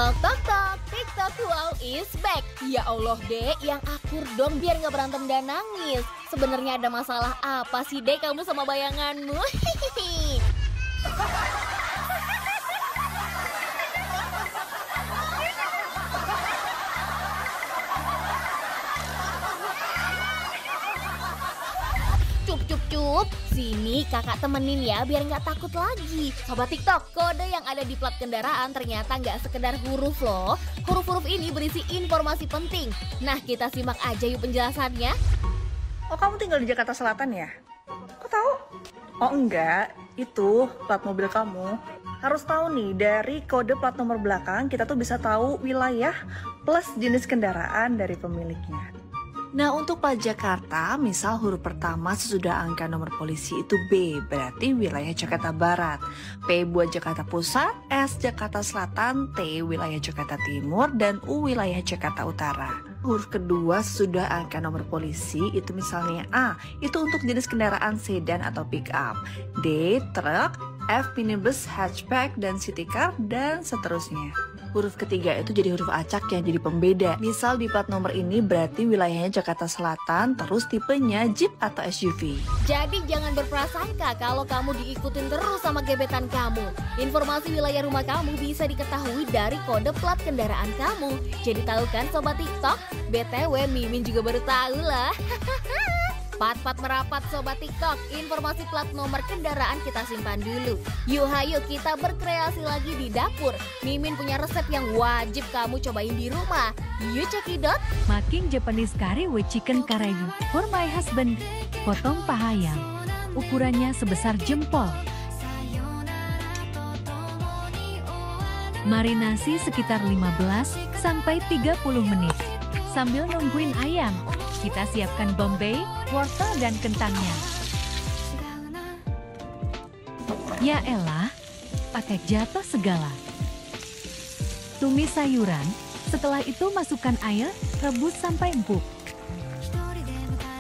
Tok tok tok, TikTok wow is back. Ya Allah Dek, yang akur dong biar nggak berantem dan nangis. Sebenarnya ada masalah apa sih Dek kamu sama bayanganmu? Cup, sini kakak temenin ya biar nggak takut lagi. Sobat TikTok, kode yang ada di plat kendaraan ternyata nggak sekedar huruf loh. Huruf-huruf ini berisi informasi penting. Nah, kita simak aja yuk penjelasannya. Oh, kamu tinggal di Jakarta Selatan ya? Kok tahu? Oh enggak, itu plat mobil kamu. Harus tahu nih, dari kode plat nomor belakang kita tuh bisa tahu wilayah plus jenis kendaraan dari pemiliknya. Nah, untuk plat Jakarta, misal huruf pertama sesudah angka nomor polisi itu B, berarti wilayah Jakarta Barat. P buat Jakarta Pusat, S Jakarta Selatan, T wilayah Jakarta Timur, dan U wilayah Jakarta Utara. Huruf kedua sesudah angka nomor polisi itu misalnya A, itu untuk jenis kendaraan sedan atau pick up. D, truk, F, minibus, hatchback, dan city car, dan seterusnya. Huruf ketiga itu jadi huruf acak yang jadi pembeda. Misal di plat nomor ini berarti wilayahnya Jakarta Selatan, terus tipenya Jeep atau SUV. Jadi jangan berprasangka kalau kamu diikutin terus sama gebetan kamu. Informasi wilayah rumah kamu bisa diketahui dari kode plat kendaraan kamu. Jadi tahu kan Sobat TikTok? BTW Mimin juga baru tahu lah. Pat-pat merapat Sobat TikTok, informasi plat nomor kendaraan kita simpan dulu. Yuk hayo kita berkreasi lagi di dapur. Mimin punya resep yang wajib kamu cobain di rumah. Yuk cekidot. Making Japanese curry with chicken karaage for my husband. Potong paha ayam. Ukurannya sebesar jempol. Marinasi sekitar 15 sampai 30 menit. Sambil nungguin ayam, kita siapkan bombay, wortel, dan kentangnya. Ya elah, pakai jatuh segala. Tumis sayuran, setelah itu masukkan air, rebus sampai empuk.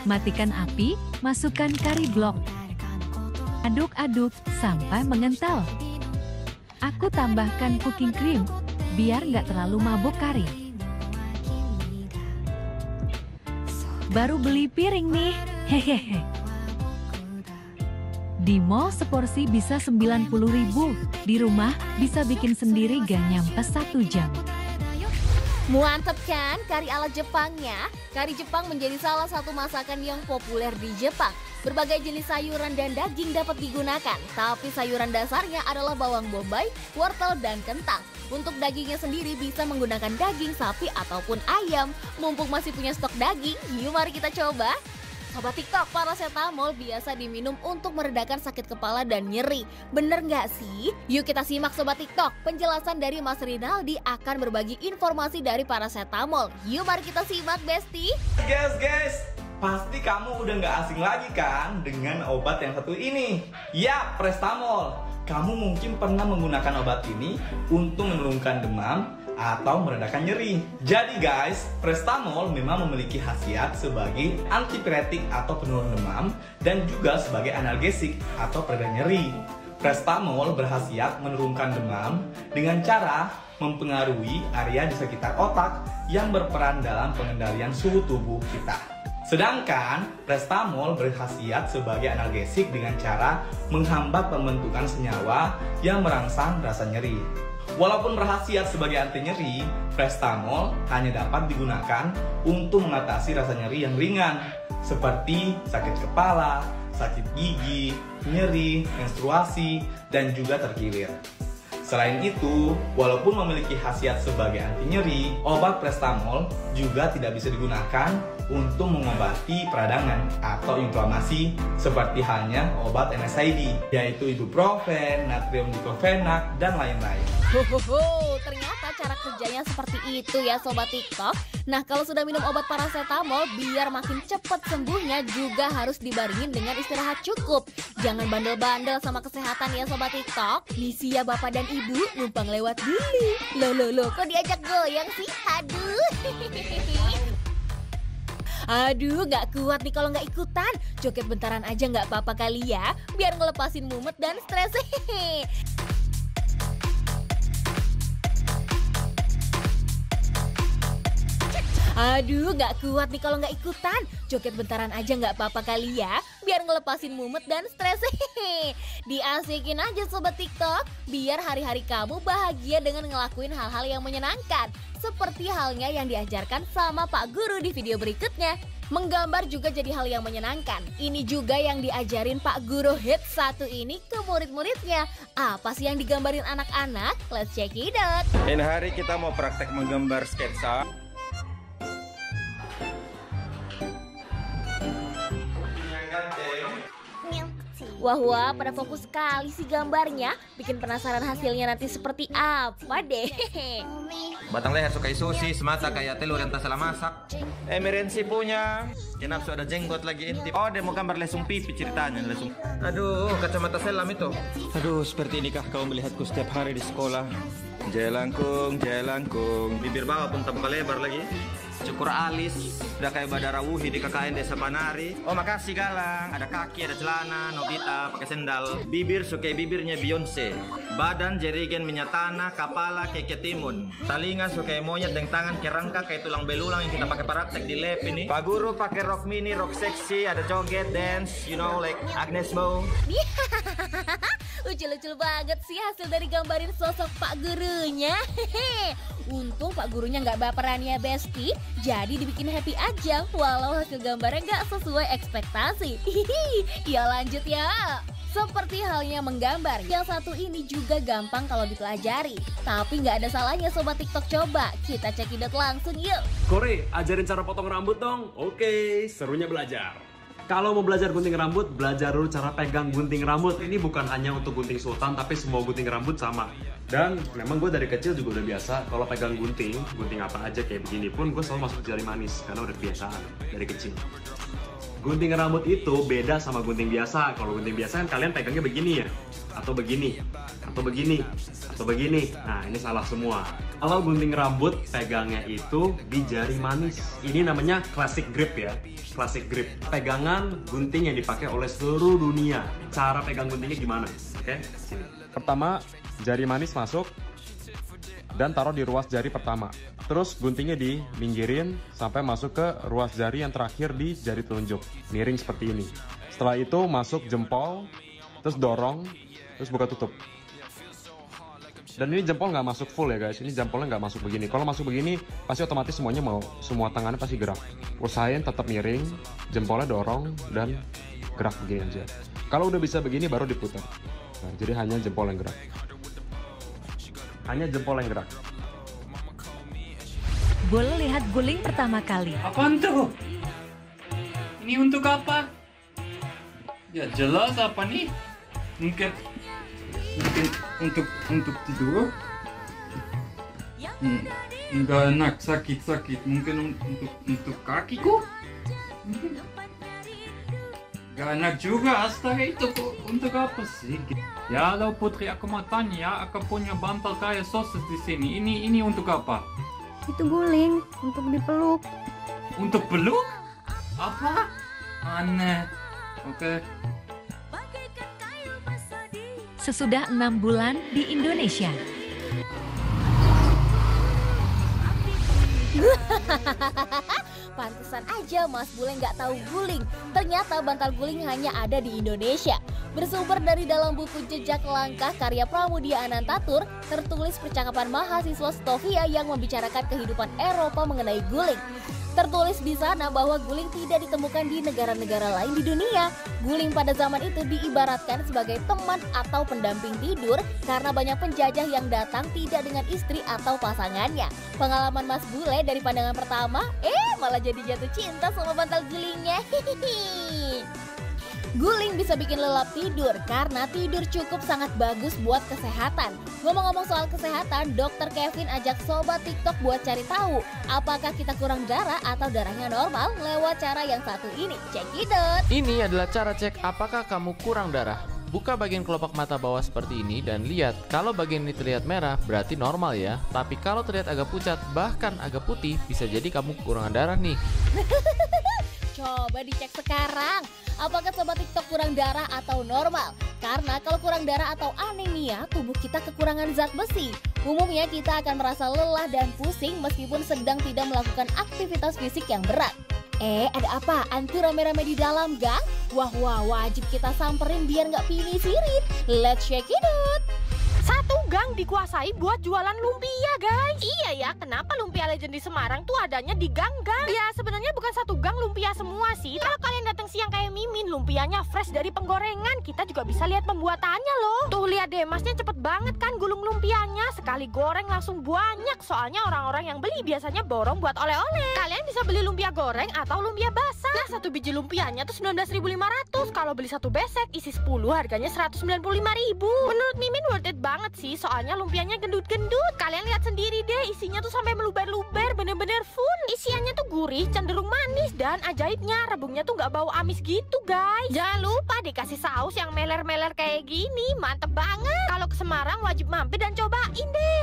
Matikan api, masukkan kari blok. Aduk-aduk sampai mengental. Aku tambahkan cooking cream, biar nggak terlalu mabuk kari. Baru beli piring nih, hehehe. Di mall seporsi bisa 90.000, di rumah bisa bikin sendiri gak nyampe 1 jam. Mantep kan kari ala Jepangnya? Kari Jepang menjadi salah satu masakan yang populer di Jepang. Berbagai jenis sayuran dan daging dapat digunakan, tapi sayuran dasarnya adalah bawang bombay, wortel, dan kentang. Untuk dagingnya sendiri bisa menggunakan daging sapi ataupun ayam. Mumpung masih punya stok daging, yuk mari kita coba. Sobat TikTok, paracetamol biasa diminum untuk meredakan sakit kepala dan nyeri. Bener nggak sih? Yuk kita simak Sobat TikTok. Penjelasan dari Mas Rinaldi akan berbagi informasi dari paracetamol. Yuk mari kita simak, Besti. Guys, pasti kamu udah nggak asing lagi kan dengan obat yang satu ini. Ya, paracetamol. Kamu mungkin pernah menggunakan obat ini untuk menurunkan demam atau meredakan nyeri. Jadi guys, paracetamol memang memiliki khasiat sebagai antipiretik atau penurun demam dan juga sebagai analgesik atau pereda nyeri. Paracetamol berkhasiat menurunkan demam dengan cara mempengaruhi area di sekitar otak yang berperan dalam pengendalian suhu tubuh kita. Sedangkan paracetamol berkhasiat sebagai analgesik dengan cara menghambat pembentukan senyawa yang merangsang rasa nyeri. Walaupun berkhasiat sebagai anti nyeri, paracetamol hanya dapat digunakan untuk mengatasi rasa nyeri yang ringan, seperti sakit kepala, sakit gigi, nyeri, menstruasi, dan juga terkilir. Selain itu, walaupun memiliki khasiat sebagai anti nyeri, obat paracetamol juga tidak bisa digunakan untuk mengobati peradangan atau inflamasi seperti halnya obat NSAID, yaitu ibuprofen, natrium diklofenak, dan lain-lain. Ternyata cara kerjanya seperti itu ya Sobat TikTok. Nah, kalau sudah minum obat paracetamol, biar makin cepat sembuhnya juga harus dibaringin dengan istirahat cukup. Jangan bandel-bandel sama kesehatan ya Sobat TikTok. Misi ya Bapak dan Ibu, numpang lewat dulu. Loh, kok diajak goyang sih? Aduh, gak kuat nih kalau gak ikutan. Joget bentaran aja gak apa-apa kali ya, biar ngelepasin mumet dan stres. Aduh, gak kuat nih kalau gak ikutan. Joget bentaran aja gak apa-apa kali ya, biar ngelepasin mumet dan stres. Diasikin aja sobat TikTok, biar hari-hari kamu bahagia dengan ngelakuin hal-hal yang menyenangkan. Seperti halnya yang diajarkan sama Pak Guru di video berikutnya. Menggambar juga jadi hal yang menyenangkan. Ini juga yang diajarin Pak Guru hits satu ini ke murid-muridnya. Apa sih yang digambarin anak-anak? Let's check it out. Ini hari kita mau praktek menggambar sketsa. Wah, pada fokus sekali sih gambarnya. Bikin penasaran hasilnya nanti seperti apa deh. Batang leher suka sosis, mata kayak telur yang tak salah masak. Emergency punya. Kenapa ada jenggot lagi intip. Oh, dia mau gambar lesung pipi ceritanya. Lesung. Aduh, kacamata selam itu. Aduh, seperti inikah kau melihatku setiap hari di sekolah. Jelangkung, jelangkung. Bibir bawah pun tak buka lebar lagi. Cukur alis, udah kayak Badara Wuhi di KKN Desa Panari. Oh makasih Galang, ada kaki, ada celana, Nobita pakai sendal. Bibir suka bibirnya Beyonce. Badan jerigen minyak tanah, kepala kayak timun. Talinga suka monyet dan tangan kerangka kayak tulang belulang yang kita pakai praktek di lab ini. Pak Guru pakai rok mini, rok seksi, ada joget, dance, you know like Agnes Mo. Lucu-lucu banget sih hasil dari gambarin sosok Pak Gurunya. Untung Pak Gurunya nggak baperan ya Besti, jadi dibikin happy aja walau hasil gambarnya nggak sesuai ekspektasi. Ya lanjut ya. Seperti halnya menggambar, yang satu ini juga gampang kalau dipelajari. Tapi nggak ada salahnya sobat TikTok, coba kita cekidot langsung yuk. Kore, ajarin cara potong rambut dong. Oke, serunya belajar. Kalau mau belajar gunting rambut, belajar dulu cara pegang gunting rambut. Ini bukan hanya untuk gunting sultan, tapi semua gunting rambut sama. Dan memang gue dari kecil juga udah biasa kalau pegang gunting apa aja kayak begini pun gue selalu masuk jari manis karena udah kebiasaan dari kecil. Gunting rambut itu beda sama gunting biasa. Kalau gunting biasa kan kalian pegangnya begini ya, atau begini, atau begini, atau begini. Nah ini salah semua. Kalau gunting rambut pegangnya itu di jari manis. Ini namanya classic grip ya. Classic grip, pegangan gunting yang dipakai oleh seluruh dunia. Cara pegang guntingnya gimana? Oke, sini. Pertama, jari manis masuk dan taruh di ruas jari pertama. Terus guntingnya diminggirin sampai masuk ke ruas jari yang terakhir di jari telunjuk. Miring seperti ini. Setelah itu masuk jempol, terus dorong, terus buka tutup. Dan ini jempol nggak masuk full ya guys, ini jempolnya nggak masuk begini. Kalau masuk begini, pasti otomatis semuanya semua tangannya pasti gerak. Usahain tetap miring, jempolnya dorong, dan gerak begini aja. Kalau udah bisa begini, baru diputar. Nah, jadi hanya jempol yang gerak. Hanya jempol yang gerak. Boleh lihat guling pertama kali. Apaan tuh? Ini untuk apa? Ya jelas apa nih? Mungkin untuk tidur. Enggak enak, sakit. Mungkin untuk kakiku. Gak enak juga, astaga itu untuk apa sih? Ya halo Putri, aku mau tanya, aku punya bantal kayak sosis di sini. Ini untuk apa? Itu guling untuk dipeluk. Untuk peluk? Apa? Aneh. Oke. Sesudah 6 bulan di Indonesia. Pantesan aja Mas Bule nggak tahu guling. Ternyata bantal guling hanya ada di Indonesia. Bersumber dari dalam buku Jejak Langkah karya Pramudia Anantatur, tertulis percakapan mahasiswa Stovia yang membicarakan kehidupan Eropa mengenai guling. Tertulis di sana bahwa guling tidak ditemukan di negara-negara lain di dunia. Guling pada zaman itu diibaratkan sebagai teman atau pendamping tidur karena banyak penjajah yang datang tidak dengan istri atau pasangannya. Pengalaman Mas Bule dari pandangan pertama, malah jadi jatuh cinta sama bantal gulingnya. Guling bisa bikin lelap tidur karena tidur cukup sangat bagus buat kesehatan. Ngomong-ngomong soal kesehatan, Dr. Kevin ajak sobat TikTok buat cari tahu apakah kita kurang darah atau darahnya normal lewat cara yang satu ini. Check it out. Ini adalah cara cek apakah kamu kurang darah. Buka bagian kelopak mata bawah seperti ini dan lihat kalau bagian ini terlihat merah berarti normal ya. Tapi kalau terlihat agak pucat bahkan agak putih bisa jadi kamu kekurangan darah nih. Coba dicek sekarang, apakah sobat TikTok kurang darah atau normal? Karena kalau kurang darah atau anemia, tubuh kita kekurangan zat besi. Umumnya kita akan merasa lelah dan pusing meskipun sedang tidak melakukan aktivitas fisik yang berat. Ada apaan tuh rame-rame di dalam gang? Wah, wajib kita samperin biar nggak pinisirit. Let's check it out. Satu gang dikuasai buat jualan lumpia, guys. Iya ya, kenapa lumpia legend di Semarang tuh adanya di gang-gang? Ya sebenarnya bukan satu gang lumpia semua sih. Kalau kalian datang siang kayak Mimin, lumpianya fresh dari penggorengan. Kita juga bisa lihat pembuatannya loh. Tuh lihat deh, masnya cepet banget kan gulung lumpianya. Sekali goreng langsung banyak. Soalnya orang-orang yang beli biasanya borong buat oleh-oleh. Kalian bisa beli lumpia goreng atau lumpia basah. Nah, satu biji lumpianya tuh 19.500. Kalau beli satu besek isi 10 harganya 195.000. Menurut Mimin worth it banget sih, soalnya lumpianya gendut-gendut. Kalian lihat sendiri deh, isinya tuh sampai meluber-luber, bener-bener full. Isiannya tuh gurih, cenderung manis, dan ajaibnya rebungnya tuh nggak bau amis gitu, guys. Jangan lupa dikasih saus yang meler-meler kayak gini, mantep banget. Kalau ke Semarang wajib mampir dan cobain deh.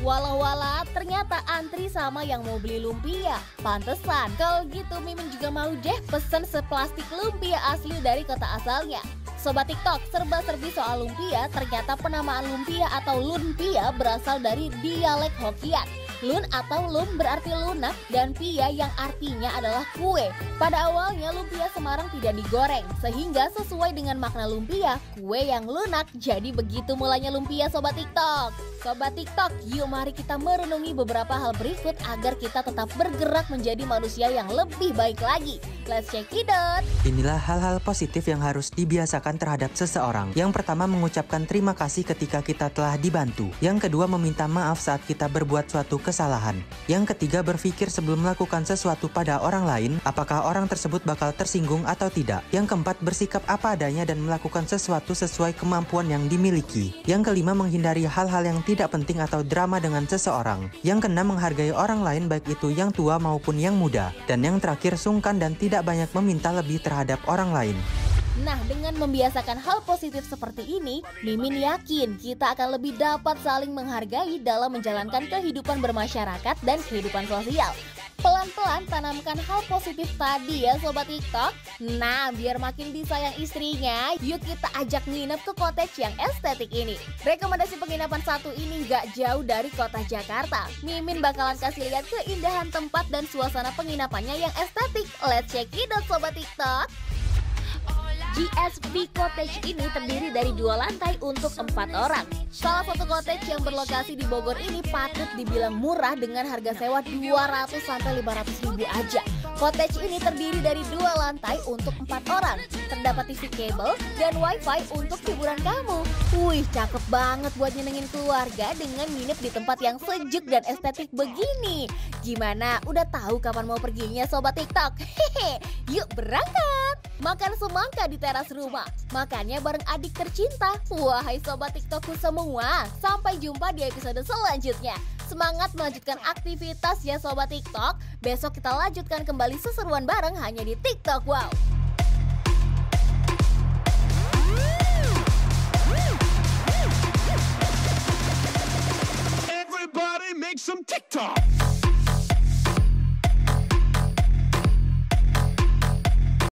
Walah, ternyata antri sama yang mau beli lumpia. Pantesan, kalau gitu Mimin juga mau deh pesen seplastik lumpia asli dari kota asalnya. Sobat TikTok, serba-serbi soal lumpia, ternyata penamaan lumpia atau lumpia berasal dari dialek Hokian. Lun atau lum berarti lunak dan pia yang artinya adalah kue. Pada awalnya lumpia Semarang tidak digoreng, sehingga sesuai dengan makna lumpia, kue yang lunak. Jadi begitu mulanya lumpia Sobat TikTok. Sobat TikTok, yuk mari kita merenungi beberapa hal berikut agar kita tetap bergerak menjadi manusia yang lebih baik lagi. Let's check it out. Inilah hal-hal positif yang harus dibiasakan terhadap seseorang. Yang pertama, mengucapkan terima kasih ketika kita telah dibantu. Yang kedua, meminta maaf saat kita berbuat suatu kesalahan. Yang ketiga, berpikir sebelum melakukan sesuatu pada orang lain, apakah orang tersebut bakal tersinggung atau tidak. Yang keempat, bersikap apa adanya dan melakukan sesuatu sesuai kemampuan yang dimiliki. Yang kelima, menghindari hal-hal yang tidak penting atau drama dengan seseorang. Yang keenam, menghargai orang lain baik itu yang tua maupun yang muda. Dan yang terakhir, sungkan dan tidak banyak meminta lebih terhadap orang lain. Nah, dengan membiasakan hal positif seperti ini, Mimin yakin kita akan lebih dapat saling menghargai dalam menjalankan kehidupan bermasyarakat dan kehidupan sosial. Pelan-pelan tanamkan hal positif tadi ya Sobat TikTok. Nah, biar makin disayang istrinya, yuk kita ajak nginep ke cottage yang estetik ini. Rekomendasi penginapan satu ini gak jauh dari kota Jakarta. Mimin bakalan kasih lihat keindahan tempat dan suasana penginapannya yang estetik. Let's check it out Sobat TikTok. GSP Cottage ini terdiri dari 2 lantai untuk 4 orang. Salah satu cottage yang berlokasi di Bogor ini patut dibilang murah dengan harga sewa 200-500 ribu aja. Cottage ini terdiri dari 2 lantai untuk 4 orang. Terdapat TV kabel dan wifi untuk hiburan kamu. Wih, cakep banget buat nyenengin keluarga dengan nginep di tempat yang sejuk dan estetik begini. Gimana? Udah tahu kapan mau perginya Sobat TikTok? Hehe, yuk berangkat! Makan semangka di teras rumah, makannya bareng adik tercinta. Wahai Sobat TikTokku semua, sampai jumpa di episode selanjutnya. Semangat melanjutkan aktivitas ya Sobat TikTok. Besok kita lanjutkan kembali seseruan bareng hanya di TikTok Wow. Everybody make some TikTok.